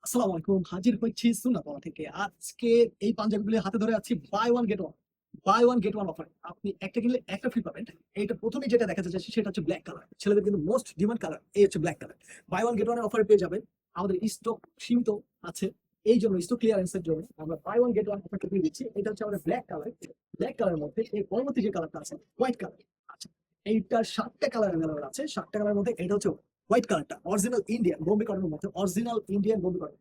আসসালামু আলাইকুম, হাজির হয়েছি সুন্নাতলা থেকে। আজকে এই পাঞ্জাবিগুলি হাতে ধরে আছি buy one get one, buy one get one offer. আপনি একটা কিনলে একটা ফ্রি পাবেন। এইটা প্রথমেই যেটা দেখাতে চাচ্ছি সেটা হচ্ছে ব্ল্যাক কালার। ছেলেদের কিন্তু মোস্ট ডিমান্ড কালার এই হচ্ছে black colour. Buy one get one অফারে পেয়ে যাবেন। আমাদের স্টক সীমিত আছে, এই জন্য স্টক ক্লিয়ারেন্সের জন্য আমরা বাই ওয়ান গেট ওয়ান অফারটা দিয়ে দিচ্ছি। এটা হচ্ছে আমাদের ব্ল্যাক কালার। ব্ল্যাক কালারের মধ্যে এর পরবর্তী যে কালারটা আছে হোয়াইট কালার। আচ্ছা, এইটার 7টা কালার অ্যাভেলেবল আছে। 7টা কালারের মধ্যে এটা হচ্ছে হোয়াইট কালারটা, অরিজিনাল ইন্ডিয়ান বোম্বে কটনের মধ্যে, অরিজিনাল ইন্ডিয়ান বোম্বে কটন।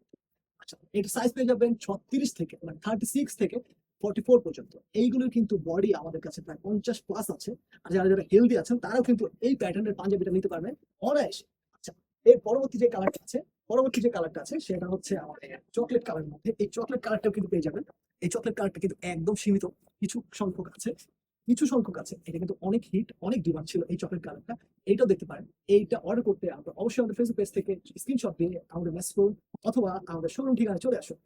আচ্ছা, এর সাইজ পেয়ে যাবেন 36 থেকে মানে 36 থেকে 44 পর্যন্ত। এইগুলোর কিন্তু বডি আমাদের কাছে প্রায় 50 প্লাস আছে। আর যারা হেলদি আছেন তারাও কিন্তু এই প্যাটার্নের পাঞ্জাবিটা নিতে পারবেন অনায়াসে। আচ্ছা, এর পরবর্তী যে কালারটা আছে, সেটা হচ্ছে আমাদের চকলেট কালারের মধ্যে। এই চকলেট কালারটাও কিন্তু পেয়ে যাবেন। এই চকলেট কালারটা কিন্তু একদম সীমিত, কিছু সংখ্যক আছে, এটা কিন্তু অনেক হিট, অনেক ডিমান্ড ছিল এই চকলেট কালারটা। এইটাও দেখতে পারেন। এইটা অর্ডার করতে আপনারা অবশ্যই আমাদের ফেসবুক পেজ থেকে স্ক্রিনশট দিয়ে আমাদের মেসেজ করুন অথবা আমাদের শোরুম ঠিকানায় চলে আসুন।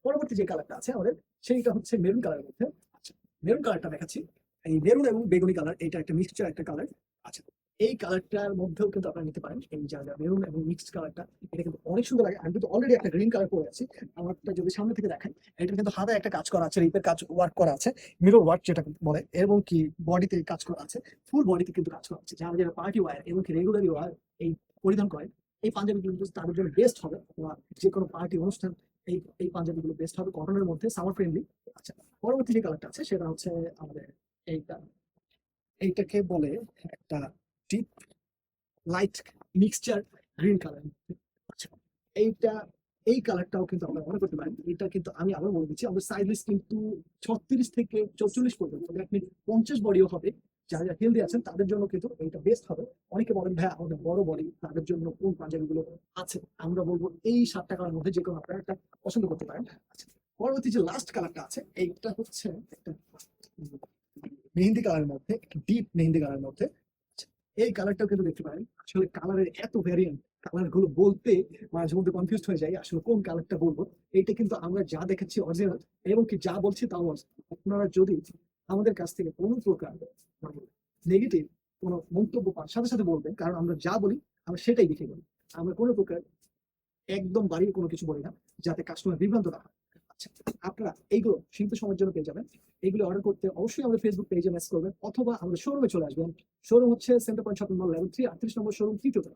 পরবর্তী যে কালারটা আছে আমাদের, সেইটা হচ্ছে মেরুন কালারের মধ্যে। আচ্ছা, মেরুন কালারটা দেখাচ্ছি। এই মেরুন এবং বেগুনি কালার, এটা একটা মিক্সচার একটা কালার। আচ্ছা, এই কালারটার মধ্যেও কিন্তু আপনারা নিতে পারেন। এই যা মেরুন এবং মিক্সড কালারটা, এটা কিন্তু অনেক সুন্দর লাগে। আমি কিন্তু অলরেডি একটা গ্রিন কালার পরে আছি। আমারটা যদি সামনে থেকে দেখাই, এটা কিন্তু হাতে একটা কাজ করা আছে, রিপের কাজ ওয়ার্ক করা আছে, মিরর ওয়ার্ক যেটা বলে, এবং কি বডিতে কাজ করা আছে, ফুল বডিতে কিন্তু কাজ করা আছে। যারা পার্টি ওয়্যার এবং কি রেগুলারই ওয়্যার এই পরিধান করেন, এই পাঞ্জাবি কিন্তু তাদের জন্য বেস্ট হবে। অথবা যে কোনো পার্টি অনুষ্ঠান এই পাঞ্জাবিগুলো বেস্ট হবে, কটনের মধ্যে, সামার ফ্রেন্ডলি। আচ্ছা, পরবর্তী যে কালারটা আছে সেটা হচ্ছে আমাদের এইটা, এইটাকে বলে একটা deep light mixture green colour. আচ্ছা, এইটা, এই কালারটাও কিন্তু আমরা মনে করতে পারেন। এটা কিন্তু আমি আবার বলে দিচ্ছি, আমাদের সাইজ লিস্ট কিন্তু 36 থেকে 44 পর্যন্ত, দ্যাট মিন 50 বডিও হবে। যারা হেলদি আছেন তাদের জন্য কিন্তু এইটা বেস্ট হবে। অনেকে বলেন ভাই আমাদের বড় বডি, তাদের জন্য কোন পাঞ্জাবিগুলো আছে, আমরা বলবো এই 7টা কালার মধ্যে যে কোনো আপনারা একটা পছন্দ করতে পারেন। আচ্ছা, পরবর্তী যে লাস্ট কালারটা আছে, এইটা হচ্ছে একটা মেহেন্দি কালারের মধ্যে, একটু ডিপ মেহেন্দি কালারের মধ্যে। আচ্ছা, এই কালারটাও কিন্তু দেখতে পারেন। আসলে কালারের এত ভ্যারিয়েন্ট, কালার গুলো বলতে মাঝে মধ্যে কনফিউজ হয়ে যায় আসলে কোন কালারটা বলবো। এইটা কিন্তু আমরা যা দেখাচ্ছি অরিজিনাল, এবং কি যা বলছি তাও original। আপনারা যদি আমাদের কাছ থেকে কোনো প্রকার নেগেটিভ কোনো মন্তব্য পান, সাথে সাথে বলবেন, কারণ আমরা যা বলি আমরা সেটাই লিখে বলি। আমরা কোনো প্রকার একদম বাড়িয়ে কোনো কিছু বলি না, যাতে কাস্টমার বিভ্রান্ত না হয়। আচ্ছা, আপনারা এইগুলো সীমিত সময়ের জন্য পেয়ে যাবেন। এইগুলো অর্ডার করতে অবশ্যই আমাদের ফেসবুক পেজে মেসেজ করবেন অথবা আমাদের শোরুমে চলে আসবেন। শোরুম হচ্ছে centre point shopping mall level 3, 38 নম্বর শোরুম, তৃতীয় তলা।